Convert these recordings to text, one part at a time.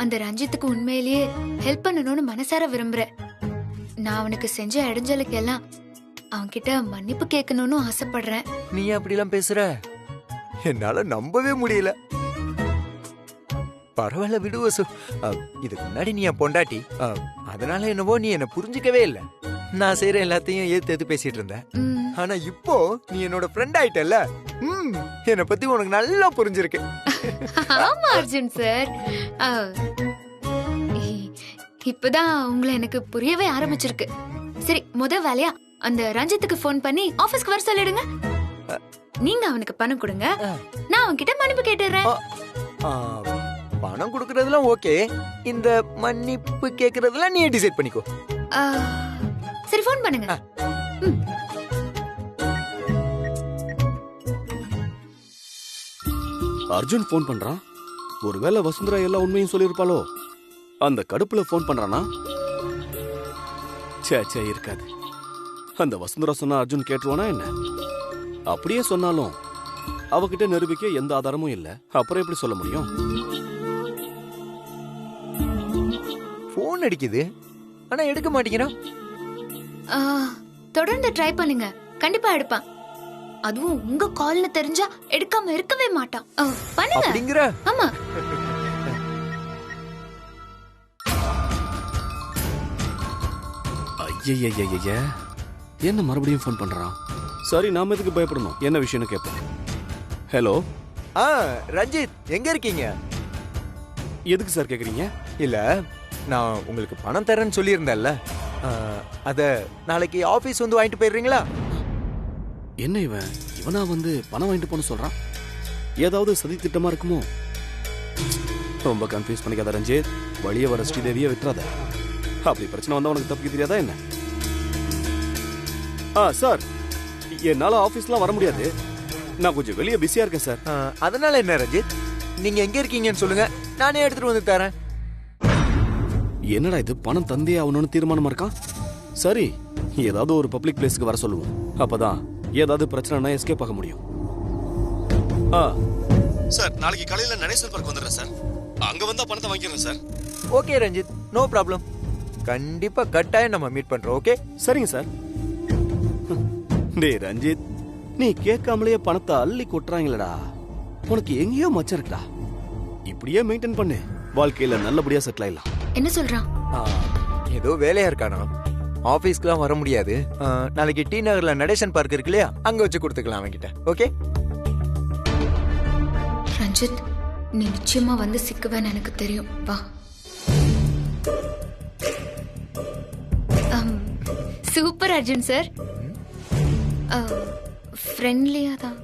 அந்த ரஞ்சித்துக்கு உண்மையிலேயே ஹெல்ப் பண்ணணும்னு மனசார விரும்புறேன். நான் அவனுக்கு செஞ்ச இடைஞ்சலுக்கு எல்லாம் அவன்கிட்ட மன்னிப்பு கேட்கணும்னு ஆசைப்படுறேன். நீ அப்படிலாம் பேசுற? என்னால நம்பவே முடியல. பரவாயில்ல விடு வசு. இதுக்கு முன்னாடி நீ என் பொண்டாட்டி, அதனால என்னவோ நீ என்ன புரிஞ்சுக்கவே இல்ல. நான் செய்யற எல்லாத்தையும் ஏத்து பேசிட்டு இருந்தேன். ஆனா இப்போ நீ என்னோட ஃப்ரெண்ட் ஆயிட்டல்ல, என்னை பத்தி உனக்கு நல்லா புரிஞ்சிருக்கு. ஆமா அர்ஜுன் சார், இப்பதான் உங்களை எனக்கு புரியவே ஆரம்பிச்சிருக்கு. சரி, வேலையா அந்த ரஞ்சித்துக்கு போன் பண்ணி ஆபீஸ்க்கு வர சொல்லிடுங்க. நீங்க அவனுக்கு பணம் கொடுங்க, நான் அவன்கிட்ட மன்னிப்பு கேட்டுறேன். பணம் கொடுக்கறதுலாம் ஓகே, இந்த மன்னிப்பு கேக்குறதுலாம் நீ டிசைட் பண்ணிக்கோ. சரி, போன் பண்ணுங்க. அர்ஜுன் போன் பண்றான். ஒருவேளை வசுந்தரா எல்லா உண்மையும் சொல்லிருப்பாளோ? அந்த கடுப்புல போன் பண்றானா? சே இருக்காது. அந்த வசுந்தரா சொன்னா அர்ஜுன் கேட்டுருவானா என்ன? அப்படியே சொன்னாலும் அவகிட்ட நிரூபிக்க எந்த ஆதாரமும் இல்ல. அப்புறம் எப்படி சொல்ல முடியும்? போன் அடிக்குது, ஆனா எடுக்க மாட்டேங்கிறான். தொடர்ந்து ட்ரை பண்ணுங்க, கண்டிப்பா எடுப்பான். அதுவும் உங்க கால்ல தெரிஞ்சா எடுக்காம இருக்கவே மாட்டான். பண்ணுங்க. அப்படிங்கற? ஆமா. ஐயய்யய்யய்ய, என்ன மறுபடியும் போன் பண்றான்? சரி, நாம எதுக்கு பயப்படணும்? என்ன விஷயம்னு கேட்போம். ஹலோ. ரஞ்சித், எங்க இருக்கீங்க? எதுக்கு சார் கேக்குறீங்க? இல்ல, நான் உங்களுக்கு பணம் தரேன்னு சொல்லியிருந்தேன்ல, அத நாளைக்கு ஆபீஸ் வந்து வாங்கிட்டு போயிடுறீங்களா? என்ன இவனா வந்து பணம் வாங்கிட்டு போன்னு சொல்றான்? ஏதாவது சதி திட்டமா இருக்குமோ? ரொம்ப கன்ஃபியூஸ் பண்ணிக்காத ரஞ்சித். வழிய வர ஸ்ரீதேவியை விட்டுறாத. அப்படி பிரச்சனை வந்தா உனக்கு தப்பிக்க தெரியாதா என்ன? சார், என்னால ஆபீஸ்லாம் வர முடியாது. நான் கொஞ்சம் வெளியே பிஸியா இருக்கேன் சார். அதனால என்ன ரஞ்சித், நீங்க எங்க இருக்கீங்கன்னு சொல்லுங்க, நானே எடுத்துட்டு வந்து தரேன். என்னடா இது, பணம் தந்தே ஆகணும்னு தீர்மானமா இருக்கான். சரி, ஏதாவது ஒரு பப்ளிக் பிளேஸ்க்கு வர சொல்லுவோம். அப்பதான் ஏதாவது பிரச்சனைனா எஸ்கேப் ஆக முடியும். சார், நாளைக்கு காலையில நடேசன் பார்க் வந்துடுறேன் சார். அங்க வந்தா பணத்தை வாங்கிடுறேன் sir. Okay Ranjith, no problem. கண்டிப்பா கட்டாயம் நம்ம மீட் பண்றோம். ஓகே? சரிங்க சார். டேய் ரஞ்சித், நீ கேட்காமலேயே பணத்தை அள்ளி கொட்டுறாங்களடா. உனக்கு எங்கேயோ மச்சம் இருக்குடா. இப்படியே மெயின்டைன் பண்ணு, வாழ்க்கையில நல்லபடியா செட்டில் ஆயிடலாம். என்ன சொல்றான்? ஏதோ வேலையா இருக்கானா, ஆபீஸ்க்குலாம் வர முடியாது. நாளைக்கு டி நகர்ல நடேசன் பார்க் இருக்கு இல்லையா, அங்க வச்சு கொடுத்துக்கலாம் அவன்கிட்ட. ஓகே ரஞ்சித், நீ நிச்சயமா வந்து சிக்குவேன்னு எனக்கு தெரியும். வா. Super Arjun sir. ஃப்ரெண்ட்லியா தான்.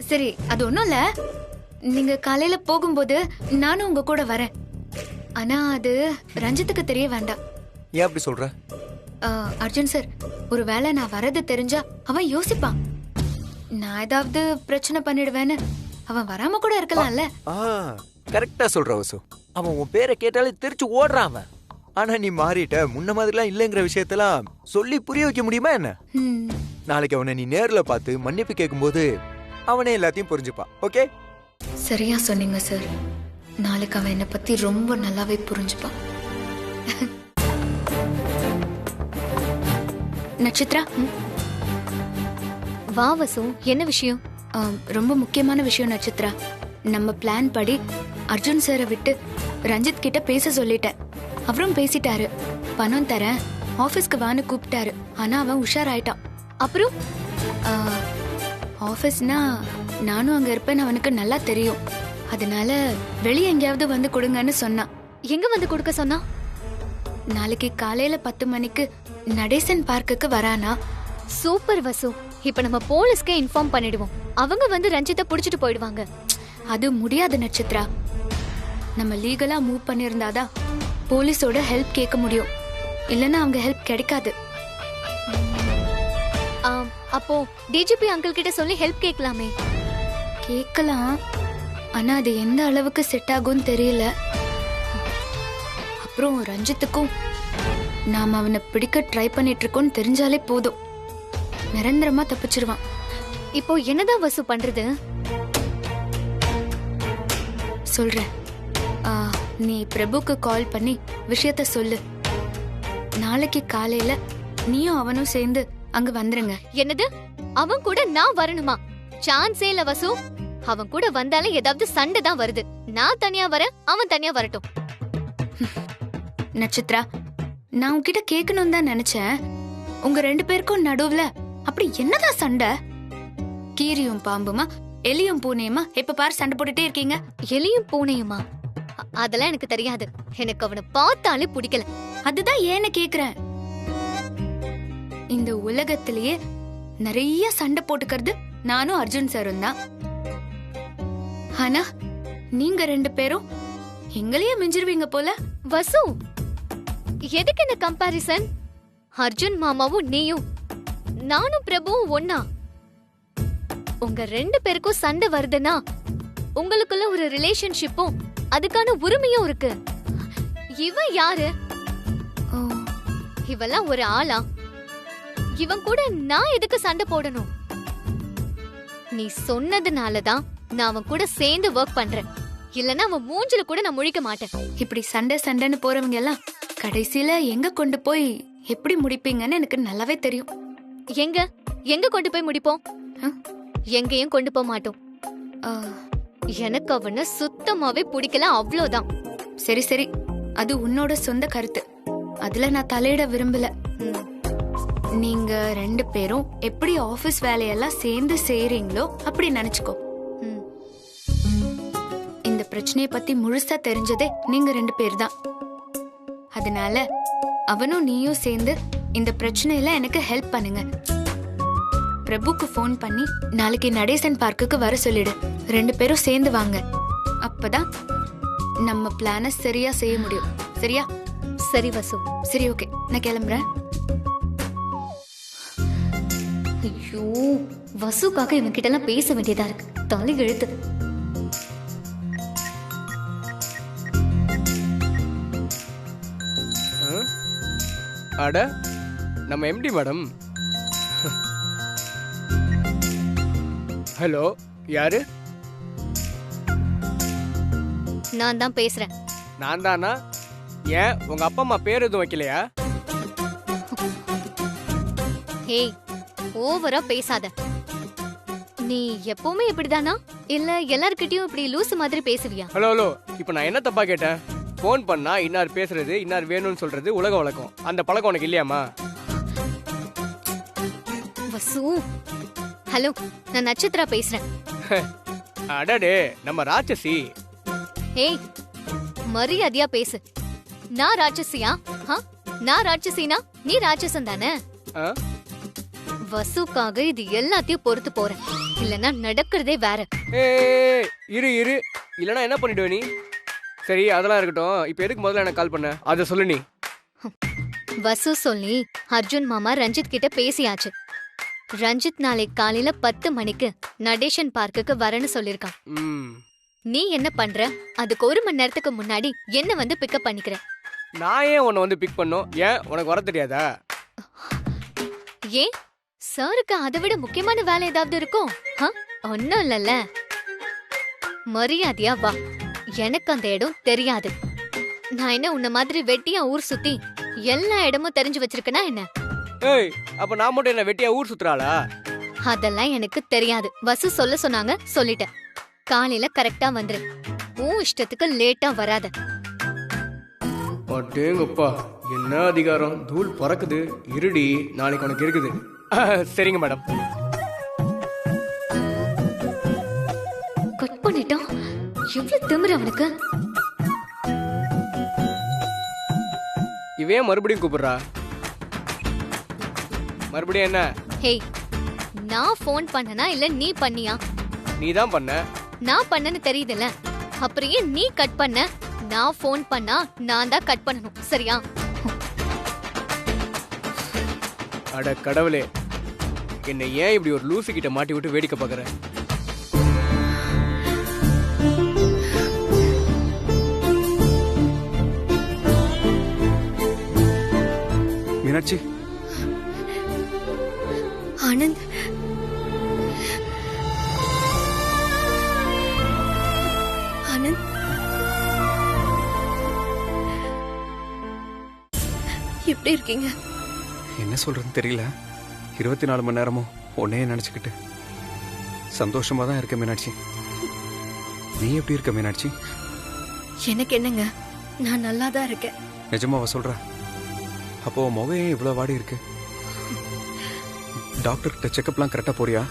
சரி, அது ஒண்ணும் இல்ல. நீங்க காலையில போகும்போது நானும் உங்க கூட வரேன். ஆனா அது ரஞ்சித்துக்கு தெரிய வேண்டாம். ஏன் அப்படி சொல்ற? அர்ஜுன் சார், ஒருவேளை நான் வரது தெரிஞ்சா அவன் யோசிப்பான். நான் ஏதாவது பிரச்சனை பண்ணிடுவேன்னு. அவன் வராம கூட இருக்கலாம்ல. கரெக்டா சொல்ற வசு. அவன் உன் பேரை கேட்டாலே தெரிச்சு ஓடுறான் அவன். ஆனா நீ மாறிட்ட, முன்ன மாதிரிலாம் இல்லைங்கிற விஷயத்தெல்லாம் சொல்லி புரிய வைக்க முடியுமா என்ன? நாளைக்கு அவனை நீ நேர்ல பார்த்து மன்னிப்பு கேட்கும்போது அவனே எல்லாத்தையும் புரிஞ்சுப்பான். ஓகே? சரியா சொன்னீங்க சார். நாளைக்கு அவன் என்னை பத்தி ரொம்ப நல்லாவே புரிஞ்சுப்பான். நட்சத்திரா, வா வசு, என்ன விஷயம்? ரொம்ப முக்கியமான விஷயம் நட்சத்திரா. நம்ம பிளான் படி அர்ஜுன் சாரை விட்டு ரஞ்சித் கிட்ட பேச சொல்லிட்டேன். அவரும் பேசிட்டாரு. பணம் தரேன், ஆபீஸ்க்கு வான்னு கூப்பிட்டாரு. ஆனா அவன் உஷாராயிட்டான். அப்புறம் ஆபீஸ்னா நானும் அங்க இருப்பேன்னு அவனுக்கு நல்லா தெரியும். அதனால வெளியே எங்கேயாவது வந்து கொடுங்கன்னு சொன்னான். எங்க வந்து கொடுக்க சொன்னா? நாளைக்கு காலையில 10 மணிக்கு நடேசன் பார்க்குக்கு வரானா. சூப்பர் வசு. இப்ப நம்ம போலீஸ்க்கு இன்ஃபார்ம் பண்ணிடுவோம். அவங்க வந்து ரஞ்சித்தை புடிச்சிட்டு போயிடுவாங்க. அது முடியாது நட்சத்திரா. நம்ம லீகலா மூவ் பண்ணிருந்தாதான் போலீஸோட ஹெல்ப் கேட்க முடியும். இல்லைன்னா அவங்க ஹெல்ப் கிடைக்காது. அப்போ டிஜிபி அங்கிள் கிட்ட சொல்லி ஹெல்ப் கேட்கலாமே. கேட்கலாம், ஆனா அது எந்த அளவுக்கு செட் ஆகும்னு தெரியல. அப்புறம் ரஞ்சித்துக்கும் நாம அவனை பிடிக்க ட்ரை பண்ணிட்டு இருக்கோம்னு தெரிஞ்சாலே போதும், நிரந்தரமா தப்பிச்சிருவான். இப்போ என்னதான் வசு பண்றது? சொல்றேன். நீ பிரபுக்கு கால் பண்ணி விஷயத்த சொல்லு. நாளைக்கு காலையில நீயும் அவனும் சேர்ந்து அங்க வந்துருங்க. என்னது, அவன் கூட நான் வரணுமா? சான்ஸே இல்ல வசு. அவன் கூட வந்தாலே ஏதாவது சண்டை தான் வருது. நான் தனியா வரேன், அவன் தனியா வரட்டும். நட்சத்திரா, நான் உன்கிட்ட கேட்கணும் தான் நினைச்சேன். உங்க 2 பேருக்கும் நடுவுல அப்படி என்னதான் சண்டை? கீரியும் பாம்புமா, எலியும் பூனையுமா எப்ப பாரு சண்டை போட்டுட்டே இருக்கீங்க? எலியும் பூனையுமா? அதெல்லாம் எனக்கு தெரியாது. எனக்கு அவனை பார்த்தாலே பிடிக்கல. அதுதான் ஏன்னு கேக்குறேன். இந்த உலகத்திலேயே நிறைய சண்டை போட்டுக்கிறது நானும் அர்ஜுன் சாரும் தான். ஆனா நீங்க 2 பேரும் எங்களையே மிஞ்சிருவீங்க போல. வசு, எதுக்கு இந்த கம்பாரிசன்? அர்ஜுன் மாமாவும் நீயும், நானும் பிரபுவும் ஒன்னா. உங்க 2 பேருக்கும் சண்டை வருதுன்னா உங்களுக்குள்ள ஒரு ரிலேஷன்ஷிப்பும் அதுக்கான உரிமையும் இருக்கு. இவன் யாரு? ஓ, இவெல்லாம் ஒரு ஆளா? இவன் கூட நான் எதுக்கு சண்டை போடணும்? நீ சொன்னதுனாலதான் நான் அவன் கூட சேர்ந்து ஒர்க் பண்றேன். இல்லனா அவன் மூஞ்சில கூட நான் முழிக்க மாட்டேன். இப்படி சண்டைன்னு போறவங்க எல்லாம் கடைசியில எங்க கொண்டு போய் எப்படி முடிப்பீங்கன்னு எனக்கு நல்லாவே தெரியும். எங்க எங்க கொண்டு போய் முடிப்போம்? எங்கேயும் கொண்டு போக மாட்டோம். ஆ, எனக்கு அவனை சுத்தமாவே பிடிக்கல, அவ்வளவுதான். சரி சரி, அது உன்னோட சொந்த கருத்து. அதுல நான் தலையிட விரும்பல. ம். நீங்க 2 பேரும் எப்படி ஆபீஸ் வேலையெல்லாம் சேர்ந்து செய்றீங்களோ அப்படி நினைச்சுக்கோ. ம். இந்த பிரச்சனைய பத்தி முழுசா தெரிஞ்சதே நீங்க 2 பேர் தான். அதனால அவனும் நீயும் சேர்ந்து இந்த பிரச்சனையில எனக்கு ஹெல்ப் பண்ணுங்க. பிரபுக்கு ஃபோன் பண்ணி நாளைக்கு நடேசன் பார்க்குக்கு வர சொல்லிடு. 2 பேரும் சேர்ந்து வாங்க. அப்பதான் நம்ம பிளான சரியா செய்ய முடியும். சரியா? சரி வசு. சரி, ஓகே, நான் கிளம்புறேன். ஐயோ, வசுக்காக இவன் கிட்ட எல்லாம் பேச வேண்டியதா இருக்கு. தலை எழுத்து. அட, நம்ம எம்டி மேடம். ஹலோ, யாரு? நான் தான் பேசுறேன். நான் தானா? ஏன் உங்க அப்பா அம்மா பேர் எதுவும் வைக்கலையா? ஏய், ஓவரா பேசாத. நீ எப்பவுமே இப்படிதானா, இல்ல எல்லார்கிட்டயும் இப்படி லூசு மாதிரி பேசுவியா? ஹலோ ஹலோ, இப்போ நான் என்ன தப்பா கேட்டேன்? ஃபோன் பண்ணா இன்னார் பேசுறது, இன்னார் வேணும்னு சொல்றது உலக வழக்கம். அந்த பழக்கம் உனக்கு இல்லையாமா? வசு, ஹலோ, நான் நட்சத்திரா பேசுறேன். அடடே, நம்ம ராட்சசி. ஏய், மரியாதையா பேசு. நான் ராட்சசியா? நான் ராட்சசினா நீ ராட்சசன் தானே? ஆ? வசுக்காக இது எல்லாத்தையும் பொறுத்து போறேன். இல்லனா நடக்கிறதே வேற. ஏய், இரு இரு, இல்லனா என்ன பண்ணிடுவே நீ? சரி, அதெல்லாம் இருக்கட்டும். இப்போ எதுக்கு முதல்ல எனக்கு கால் பண்ண, அதை சொல்லு நீ. வசு சொல்லி அர்ஜுன் மாமா ரஞ்சித் கிட்ட பேசியாச்சு. ரஞ்சித் நாளைக்கு காலையில 10 மணிக்கு நடேசன் பார்க்குக்கு வரேன்னு சொல்லிருக்கான். ம். நீ என்ன பண்ற? அதுக்கு 1 மணி நேரத்துக்கு முன்னாடி என்ன வந்து பிக்கப் பண்ணிக்கிற. நான் ஏன் உன்னை வந்து பிக் பண்ணோம்? ஏன் உனக்கு வர தெரியாதா? ஏன் சாருக்கு அதை விட முக்கியமான வேலை ஏதாவது இருக்கும்? ஒன்னும் இல்லல்ல. மரியாதையா வா. எனக்கு அந்த இடம் தெரியாது. நான் என்ன உன்ன மாதிரி வெட்டியா ஊர் சுத்தி எல்லா இடமும் தெரிஞ்சு வச்சிருக்கனா என்ன? ஏய், அப்ப நான் மட்டும் என்ன வெட்டியா ஊர் சுத்துறாளா? அதெல்லாம் எனக்கு தெரியாது. வசு சொல்ல சொன்னாங்க, சொல்லிட்டேன். காலையில கரெக்டா வந்துரு. உன் இஷ்டத்துக்கு லேட்டா வராத. அடேங்கப்பா, என்ன அதிகாரம்! தூள் பறக்குது. இருடி, நாளைக்கு உனக்கு இருக்குது. சரிங்க மேடம். கட் பண்ணிட்டான். எவ்வளவு திமிரு அவனுக்கு. இவே மறுபடியும் கூப்பிடுறா. மறுபடியும் என்ன? ஹேய், நான் ஃபோன் பண்ணனா இல்ல நீ பண்ணியா? நீ தான் பண்ண. நான் பண்ணனு தெரியுதுல்ல, அப்புறம் ஏன் நீ கட் பண்ண? நான் ஃபோன் பண்ணா நான் தான் கட் பண்ணணும், சரியா? அட கடவுளே, என்னை ஏன் இப்படி ஒரு லூசு கிட்ட மாட்டி விட்டு வேடிக்கை பார்க்கற? மீனாட்சி, ஆனந்த், ஆனந்த், எப்படி இருக்கீங்க? என்ன சொல்றதுன்னு தெரியல. 24 மணி நேரமும் உன்னையே நினைச்சுக்கிட்டு சந்தோஷமா தான் இருக்க மீனாட்சி. நீ எப்படி இருக்க மீனாட்சி? எனக்கு என்னங்க, நான் நல்லா தான் இருக்கேன். நிஜமாவா சொல்ற? அப்போ உன் முகம் ஏன் இவ்வளவு வாடி இருக்கு? டாக்டர் கிட்ட செக்அப்லாம் கரெக்டா போறியா?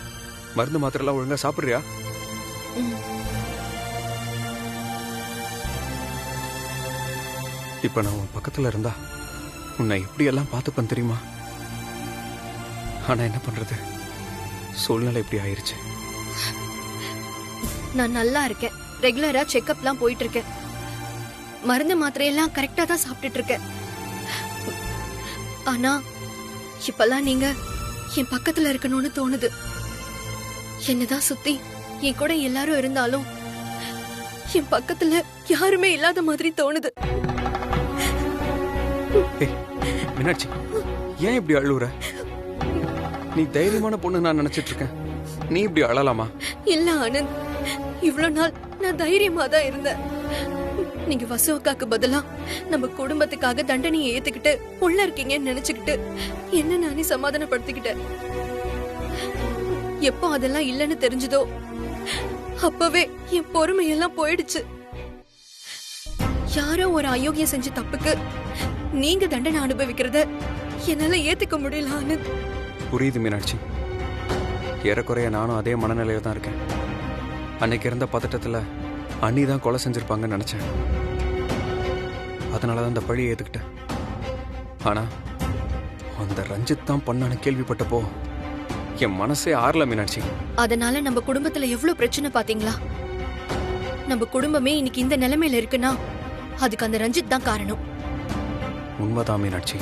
மருந்து மாத்திரைலாம் ஒழுங்கா சாப்பிடுறியா? ம். இப்ப நான் உன் பக்கத்துல இருந்தா உன்னை எப்படி எல்லாம் பார்த்துப்பேன் தெரியுமா? ஆனா என்ன பண்றது, சூழ்நிலை இப்படி ஆயிருச்சு. நான் நல்லா இருக்கேன். ரெகுலரா செக்அப்லாம் போயிட்டு இருக்கேன். மருந்து மாத்திரையெல்லாம் கரெக்டா தான் சாப்பிட்டுட்டு இருக்கேன். ஆனா இப்பெல்லாம் நீங்க என் பக்கத்துல இருக்கணும்னு தோணுது. என்னதான் சுத்தி என் கூட எல்லாரும் இருந்தாலும் என் பக்கத்துல யாருமே இல்லாத மாதிரி தோணுது. ஏய் மீனாட்சி, ஏன் இப்படி அழுவுற? நீ தைரியமான பொண்ணு நான் நினைச்சிட்டு இருக்கேன். நீ இப்படி அழலாமா? இல்ல ஆனந்த், இவ்வளவு நாள் நான் தைரியமா தான் இருந்தேன். நீங்க வசு அக்காக்கு பதிலா நம்ம குடும்பத்துக்காக தண்டனையை ஏத்துக்கிட்டு உள்ள இருக்கீங்கன்னு நினைச்சுக்கிட்டு என்ன நானே சமாதானப்படுத்திக்கிட்டேன். எப்போ அதெல்லாம் இல்லைன்னு தெரிஞ்சதோ அப்பவே என் பொறுமையெல்லாம் போயிடுச்சு. யாரோ ஒரு அயோக்கியம் செஞ்ச தப்புக்கு நீங்க தண்டனை அனுபவிக்கிறத என்னால ஏத்துக்க முடியல ஆனந்த். புரியுது மீனாட்சி. ஏறக்குறைய நானும் அதே மனநிலையில தான் இருக்கேன். அன்னைக்கு இருந்த பதட்டத்துல அண்ணி தான் கொலை செஞ்சிருப்பாங்கன்னு நினைச்சேன். அதனாலதான் அந்த பழியை ஏத்துக்கிட்டேன். ஆனா அந்த ரஞ்சித் தான் பண்ணான்னு கேள்விப்பட்டப்போ என் மனசே ஆறல மீனாட்சி. அதனால நம்ம குடும்பத்துல எவ்வளவு பிரச்சனை பாத்தீங்களா? நம்ம குடும்பமே இன்னைக்கு இந்த நிலைமையில இருக்குன்னா அதுக்கு அந்த ரஞ்சித் தான் காரணம். உண்மைதான் மீனாட்சி.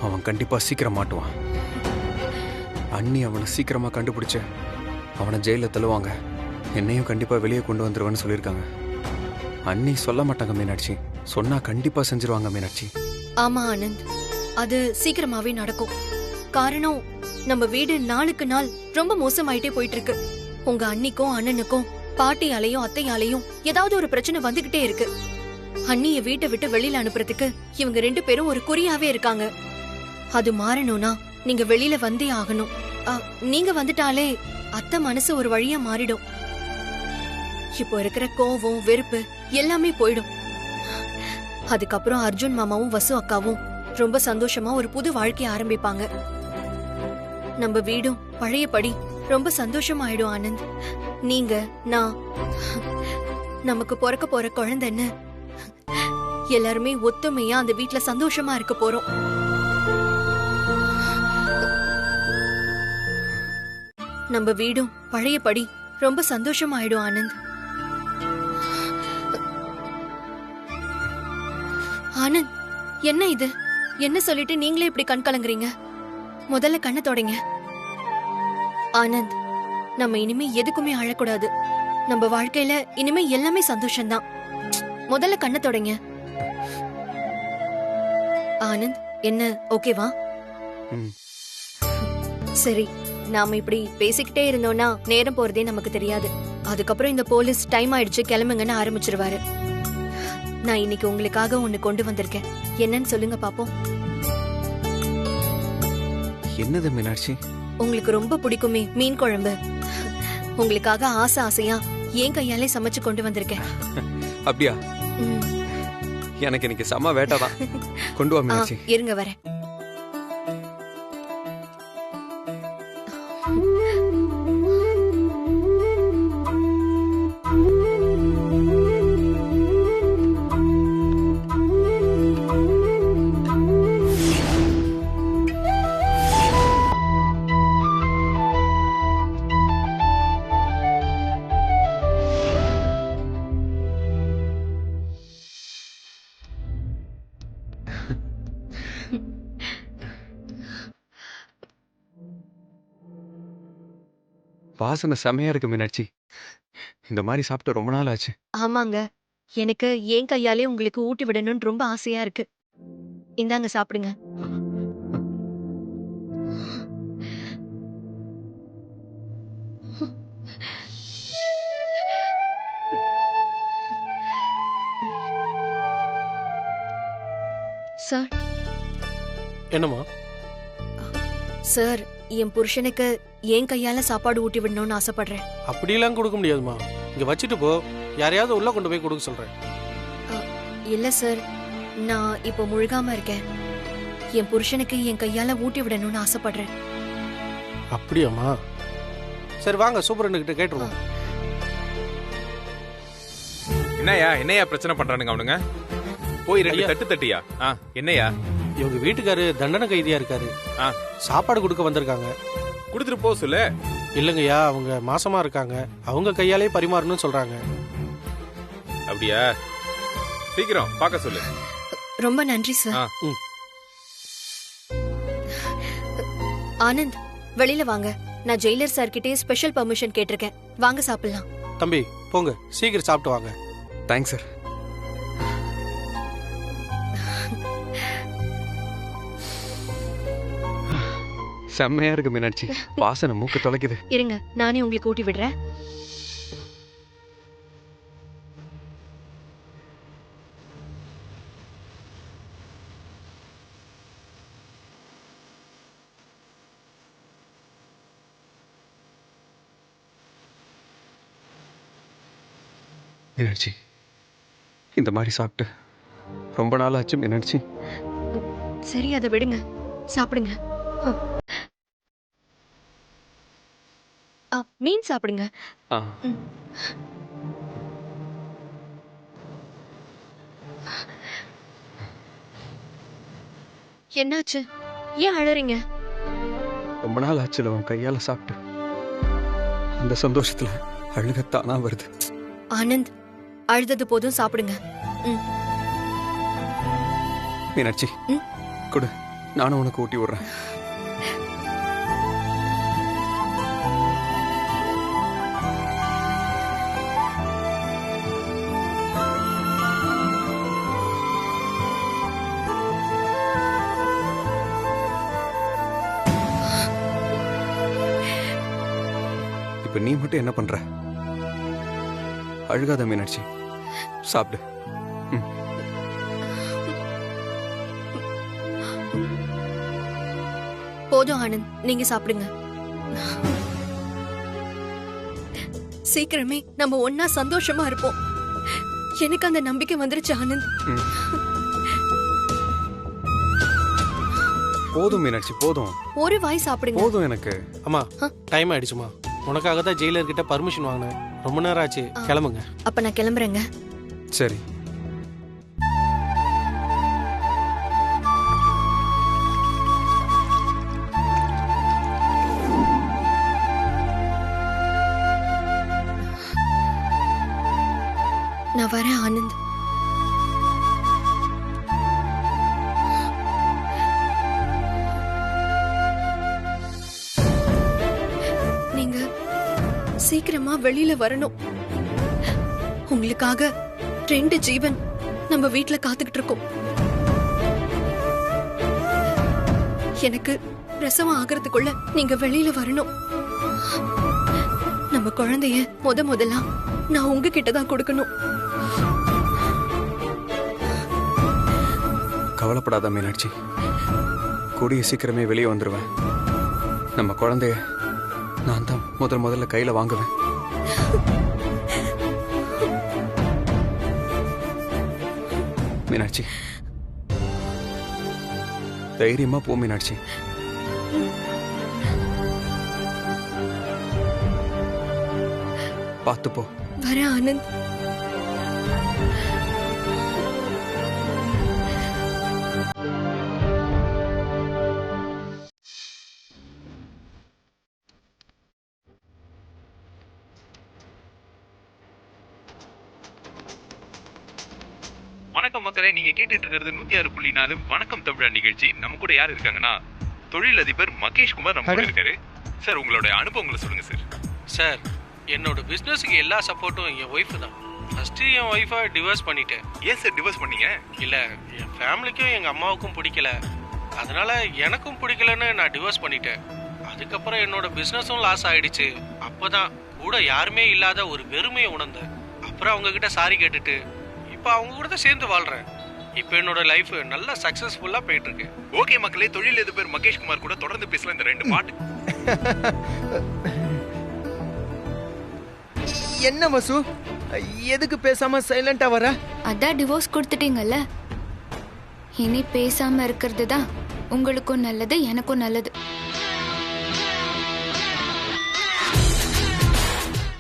அவன் கண்டிப்பா சீக்கிரம் மாட்டுவான். அண்ணி அவனை சீக்கிரமா கண்டுபிடிச்ச அவனை ஜெயில தள்ளுவாங்க. என்னையும் கண்டிப்பா வெளியே கொண்டு வந்துருவேன்னு சொல்லியிருக்காங்க. அண்ணி சொல்ல மாட்டாங்க மீனாட்சி, சொன்னா கண்டிப்பா செஞ்சிருவாங்க மீனாட்சி. ஆமா ஆனந்த், அது சீக்கிரமாவே நடக்கும். காரணம், நம்ம வீடு நாளுக்கு நாள் ரொம்ப மோசமாயிட்டே போயிட்டு இருக்கு. உங்க அண்ணிக்கும் அண்ணனுக்கும் பாட்டியாலையும் அத்தையாலையும் ஏதாவது ஒரு பிரச்சனை வந்துகிட்டே இருக்கு. அண்ணிய வீட்டை விட்டு வெளியில அனுப்புறதுக்கு இவங்க 2 பேரும் ஒரு குறியாவே இருக்காங்க. அது மாறணும்னா நீங்க வெளியில வந்தே ஆகணும். நீங்க வந்துட்டாலே அத்தை மனசு ஒரு வழியா மாறிடும். இப்போ இருக்கிற கோவம் வெறுப்பு எல்லாமே போயிடும். அதுக்கப்புறம் அர்ஜுன் மாமாவும் வசு அக்காவும் ரொம்ப சந்தோஷமா ஒரு புது வாழ்க்கைய ஆரம்பிப்பாங்க. நம்ம வீடும் பழையபடி ரொம்ப சந்தோஷமாயிடும் ஆனந்த். நீங்க, நான், நமக்கு பிறக்க போற குழந்தைன்னு எல்லாருமே ஒத்துமையா அந்த வீட்ல சந்தோஷமா இருக்க போறோம். நம்ம வீடும் பழையபடி ரொம்ப சந்தோஷமாயிடும் ஆனந்த். ஆனந்த், என்ன இது? என்ன சொல்லிட்டு நீங்களே இப்படி கண் கலங்குறீங்க? முதல்ல கண்ணை தொடங்க. ஆனந்த், நம்ம இனிமே எதுக்குமே அழக்கூடாது. நம்ம வாழ்க்கையில இனிமே எல்லாமே சந்தோஷம்தான். முதல்ல கண்ணை தொடங்க. ஆனந்த், என்ன ஓகேவா? சரி, நாம இப்படி பேசிக்கிட்டே இருந்தோம்னா நேரம் போறதே நமக்கு தெரியாது. அதுக்கப்புறம் இந்த போலீஸ் டைம் ஆயிடுச்சு கிளம்புங்கன்னு ஆரம்பிச்சிருவாரு. நான் இன்னைக்கு உங்களுக்காக ஒண்ணு கொண்டு வந்திருக்கேன். என்னன்னு சொல்லுங்க பாப்போம். என்னது மீனாட்சி? உங்களுக்கு ரொம்ப பிடிக்குமே மீன் குழம்பு. உங்களுக்காக ஆசை ஆசையா என் கையாலே சமைச்சு கொண்டு வந்திருக்கேன். அப்படியா? ம். எனக்கு இன்னைக்கு செம்ம வேட்டாதான். கொண்டு வா மீனாட்சி. இருங்க வரேன். வாசனை செமையா இருக்கு மீனாட்சி. இந்த மாதிரி சாப்பிட்டு ரொம்ப நாள் ஆச்சு. ஆமாங்க, எனக்கு என் கையாலே உங்களுக்கு ஊட்டி விடணும்னு ரொம்ப ஆசையா இருக்கு. இந்தாங்க சாப்பிடுங்க. சார், என்னம்மா? சார், என் புருஷனுக்கு என் கையால சாப்பாடு ஊட்டி விடணும்னு ஆசைப்படுறேன். அப்படிலாம் கொடுக்க முடியாதுமா. இங்க வச்சுட்டு போ, யாரையாவது உள்ள கொண்டு போய் கொடுக்க சொல்றேன். இல்ல சார், நான் இப்போ முழுகாம இருக்கேன். என் புருஷனுக்கு என் கையால ஊட்டி விடணும்னு ஆசைப்படுறேன். அப்படியாம்மா? சரி வாங்க சூப்பரண்ட் கிட்ட கேட்டுருவோம். என்னையா பிரச்சனை பண்றானுங்க அவனுங்க? போய் 2 தட்டு தட்டியா? என்னையா? இவங்க வீட்டுக்காரு தண்டனை கைதியா இருக்காரு. சாப்பாடு கொடுக்க வந்திருக்காங்க. கொடுத்துட்டு போக சொல்லு. இல்லங்கய்யா, அவங்க மாசமா இருக்காங்க. அவங்க கையாலே பரிமாறணும்னு சொல்றாங்க. அப்படியா? சீக்கிரம் பார்க்க சொல்லு. ரொம்ப நன்றி சார். ஆனந்த், வெளியில வாங்க. நான் ஜெயிலர் சார் கிட்டே ஸ்பெஷல் பர்மிஷன் கேட்டிருக்கேன். வாங்க சாப்பிடலாம். தம்பி போங்க, சீக்கிரம் சாப்பிட்டு வாங்க. Thanks sir. செம்மையா இருக்கு மீனாட்சி. வாசனை மூக்கு தொலைக்குது. இருங்க, நானே உங்களுக்கு ஊட்டி விடுறேன். மீனாட்சி, இந்த மாதிரி சாப்பிட்டு ரொம்ப நாள் ஆச்சு மீனாட்சி. சரி, அதை விடுங்க, சாப்பிடுங்க. மீன் சாப்பிடுங்க. என்னாச்சு? ஏன் அழறீங்க? ரொம்ப நாள் ஆச்சுல உன் கையால சாப்பிட்டு. அந்த சந்தோஷத்துல அழுகத்தானா வருது. ஆனந்த், அழுதது போதும், சாப்பிடுங்க. மீனாட்சி கொடு, நானும் உனக்கு ஊட்டி விடுறேன். இப்ப நீ மட்டும் என்ன பண்ற? அழுகாத மீனாட்சி, சாப்பிடு. போதும் ஆனந்த், நீங்க சாப்பிடுங்க. சீக்கிரமே நம்ம ஒன்னா சந்தோஷமா இருப்போம். எனக்கு அந்த நம்பிக்கை வந்துருச்சு ஆனந்த். போதும் மீனாட்சி, போதும். ஒரு வாய் சாப்பிடுங்க. போதும் எனக்கு. அம்மா, டைம் ஆயிடுச்சுமா. உனக்காக தான் ஜெயிலர் கிட்ட பர்மிஷன் வாங்கினேன். ரொம்ப நேரம் ஆச்சு, கிளம்புங்க. அப்ப நான் கிளம்புறேங்க. சரி. நான் வரேன் ஆனந்த். நீங்க சீக்கிரமா வெளியில வரணும். உங்களுக்காக 2 ஜீவன் நம்ம வீட்ல காத்துக்கிட்டு இருக்கோம். எனக்கு பிரசவம் ஆகிறதுக்குள்ள நீங்க வெளியில வரணும். நம்ம குழந்தைய முதல்ல நான் உங்ககிட்ட தான் கொடுக்கணும். கவலைப்படாத மீனாட்சி, கூடிய சீக்கிரமே வெளியே வந்துருவேன். நம்ம குழந்தைய நான் தான் முதல்ல கையில வாங்குவேன். மீனாட்சி, தைரியமா போ மீனாட்சி. பார்த்து போ. வரேன் ஆனந்த். வணக்கம் மக்களே, நீங்க கேட்டுட்டு இருக்கிறது 106.4 வணக்கம் தமிழா நிகழ்ச்சி. நம்ம கூட யார் இருக்காங்கன்னா, தொழிலதிபர் மகேஷ் குமார் நம்ம கூட இருக்காரு. சார், உங்களோட அனுபவங்களை சொல்லுங்க சார். சார், என்னோட பிசினஸுக்கு எல்லா சப்போர்ட்டும் என் ஒய்ஃபு தான். ஃபர்ஸ்ட் என் ஒய்ஃபை டிவோர்ஸ் பண்ணிட்டேன். ஏன் சார் டிவோர்ஸ் பண்ணீங்க? இல்ல, என் ஃபேமிலிக்கும் எங்க அம்மாவுக்கும் பிடிக்கல. அதனால எனக்கும் பிடிக்கலன்னு நான் டிவோர்ஸ் பண்ணிட்டேன். அதுக்கப்புறம் என்னோட பிசினஸும் லாஸ் ஆயிடுச்சு. அப்பதான் கூட யாருமே இல்லாத ஒரு வெறுமையை உணர்ந்தேன். அப்புறம் அவங்க கிட்ட சாரி கேட்டுட்டு இப்ப அவங்க கூட தான் சேர்ந்து வாழ்றேன். இப்போ என்னோட லைஃப் நல்லா சக்ஸஸ்ஃபுல்லாக போயிட்டு இருக்கு. ஓகே மக்களே, தொழிலதிபர் மகேஷ்குமார் கூட தொடர்ந்து பேசலாம் இந்த 2 பாட்டு. என்ன வசு, எதுக்கு பேசாம சைலண்டா வர? அதான் டிவோர்ஸ் கொடுத்துட்டீங்கல்ல, இனி பேசாம இருக்கிறது தான் உங்களுக்கும் நல்லது, எனக்கும் நல்லது.